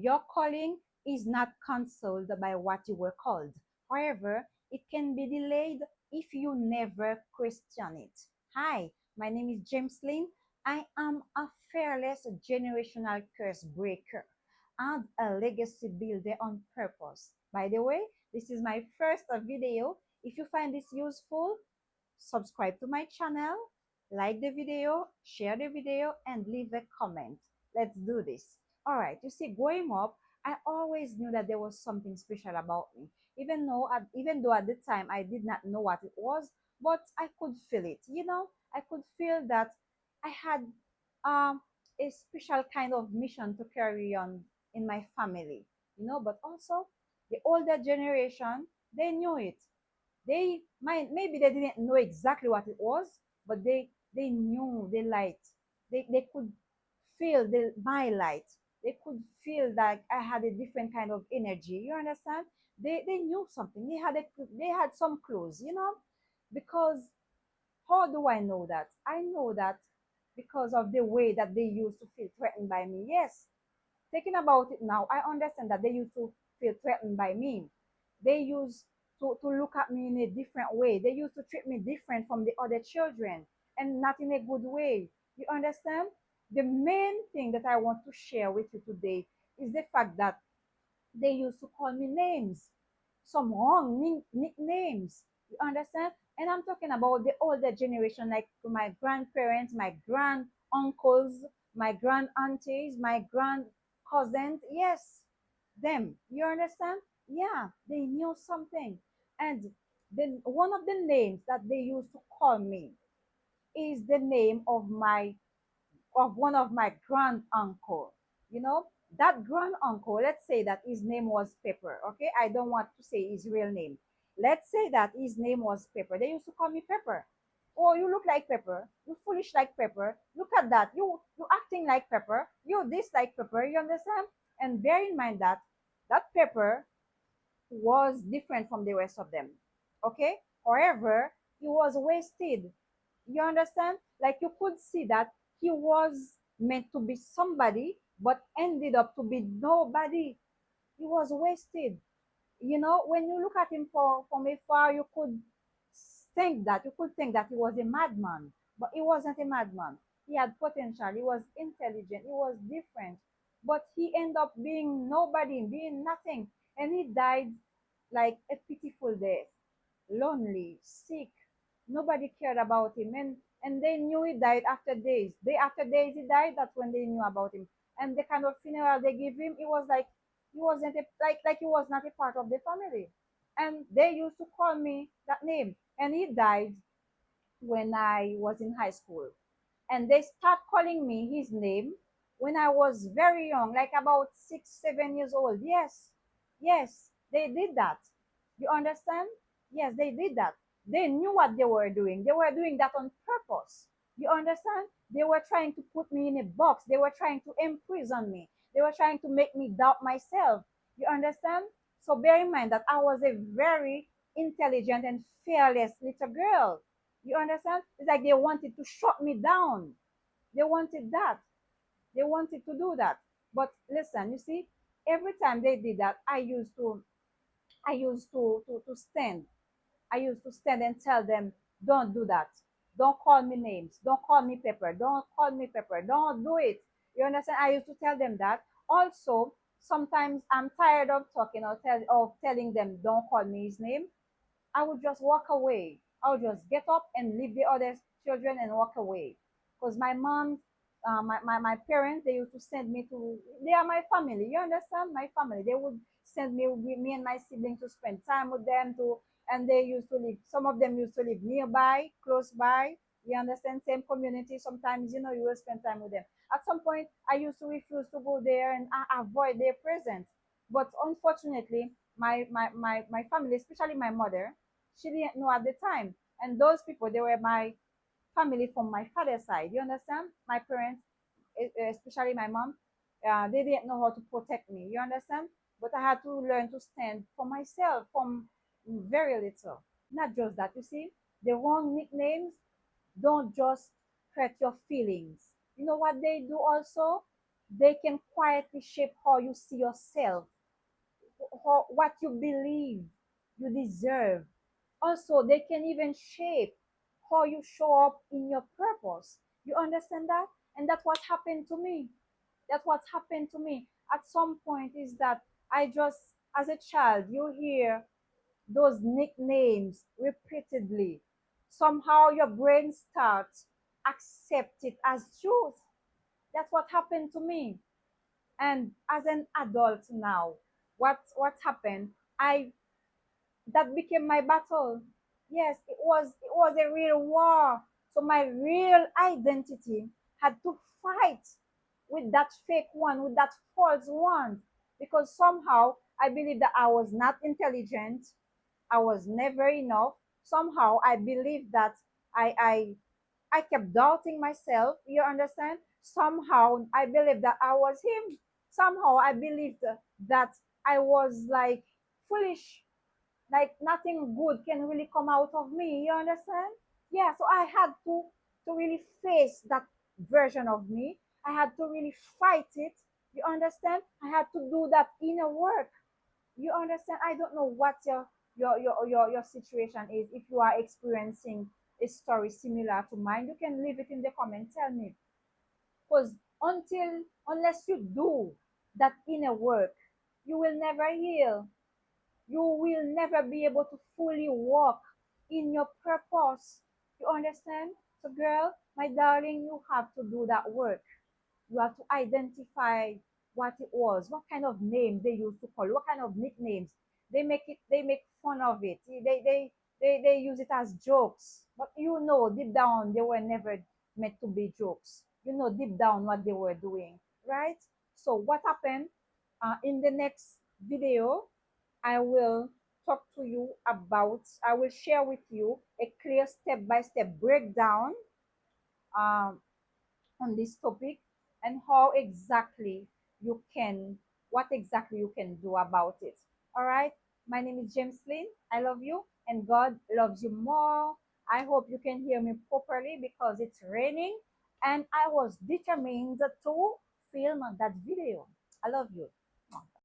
Your calling is not cancelled by what you were called. However, it can be delayed if you never question it. Hi, my name is Jempsline. I am a fearless generational curse breaker and a legacy builder on purpose. By the way, this is my first video. If you find this useful, subscribe to my channel, like the video, share the video, and leave a comment. Let's do this. All right, you see, growing up, I always knew that there was something special about me. Even though at the time I did not know what it was, but I could feel it. I could feel that I had um, a special kind of mission to carry on in my family. But also the older generation, they knew it. They might, maybe they didn't know exactly what it was, but they knew the light. They could feel my light. They could feel that I had a different kind of energy. You understand? They knew something. They had some clues, because how do I know that? I know that because of the way that they used to feel threatened by me. Yes, thinking about it now, I understand that they used to feel threatened by me. They used to look at me in a different way. They used to treat me different from the other children, and not in a good way. You understand? The main thing that I want to share with you today is the fact that they used to call me names, some wrong nicknames. You understand? And I'm talking about the older generation, like my grandparents, my grand uncles, my grand aunties, my grand cousins. Yes, them. You understand? Yeah, they knew something. And then one of the names that they used to call me is the name of one of my grand uncle. You know, that grand uncle, let's say that his name was Pepper. Okay, I don't want to say his real name. Let's say that his name was Pepper. They used to call me Pepper. Oh, you look like Pepper. You foolish like Pepper. Look at that. You acting like Pepper. You this like Pepper. You understand? And bear in mind that that Pepper was different from the rest of them. Okay? However, he was wasted. You understand? Like you could see that he was meant to be somebody, but ended up to be nobody. He was wasted. When you look at him from afar, you could think that he was a madman, but he wasn't a madman. He had potential. He was intelligent. He was different, but he ended up being nobody, being nothing, and he died like a pitiful death, lonely, sick. Nobody cared about him, and they knew he died after days. Day after days he died. That's when they knew about him. And the kind of funeral they give him, it was like he wasn't like he was not a part of the family. And they used to call me that name. And he died when I was in high school, and they start calling me his name when I was very young, like about 6, 7 years old. Yes, they did that. You understand? Yes, they did that. They knew what they were doing. They were doing that on purpose. You understand? They were trying to put me in a box. They were trying to imprison me. They were trying to make me doubt myself. You understand? So bear in mind that I was a very intelligent and fearless little girl. You understand? It's like they wanted to shut me down. They wanted that. They wanted to do that. But listen, you see, every time they did that, I used to stand. I used to stand and tell them, don't do that. Don't call me names. Don't call me Pepper. Don't call me Pepper. Don't do it. You understand? I used to tell them that. Also, sometimes I'm tired of talking or telling them, don't call me his name. I would just walk away. I would just get up and leave the other children and walk away. Because my parents, they used to send me to, they are my family. You understand? My family. They would send me and my siblings to spend time with them and they used to live, some of them used to live nearby, close by. You understand? Same community. Sometimes, you will spend time with them. At some point, I used to refuse to go there and I avoid their presence. But unfortunately, my family, especially my mother, she didn't know at the time. And those people, they were my family from my father's side. You understand? My parents, especially my mom, they didn't know how to protect me. You understand? But I had to learn to stand for myself from very little. Not just that, you see, the wrong nicknames don't just hurt your feelings. You know what they do also? They can quietly shape how you see yourself, what you believe you deserve. Also, they can even shape how you show up in your purpose. You understand that? And that's what happened to me. That's what happened to me. At some point, is that I just, as a child, you hear those nicknames repeatedly. Somehow your brain starts accept it as truth. That's what happened to me. And as an adult now, what happened? I That became my battle. Yes, it was a real war. So my real identity had to fight with that fake one, with that false one, because somehow I believed that I was not intelligent. I was never enough. Somehow I believed that I I I kept doubting myself. You understand? Somehow I believed that I was him. Somehow I believed that I was like foolish, like nothing good can really come out of me. You understand? Yeah, so I had to really face that version of me. I had to really fight it. You understand? I had to do that inner work. You understand? I don't know what your situation is. If you are experiencing a story similar to mine, you can leave it in the comment. Tell me. Because unless you do that inner work, you will never heal. You will never be able to fully walk in your purpose. You understand? So, girl, my darling, you have to do that work. You have to identify what it was, what kind of name they used to call you, what kind of nicknames. They make fun of it. They use it as jokes. But you know, deep down, they were never meant to be jokes. You know, deep down, what they were doing, right? So, what happened in the next video? I will talk to you about, I will share with you a clear step by step breakdown um, on this topic and how exactly you can, what exactly you can do about it. All right. My name is James Lynn. I love you and God loves you more. I hope you can hear me properly because it's raining and I was determined to film that video. I love you.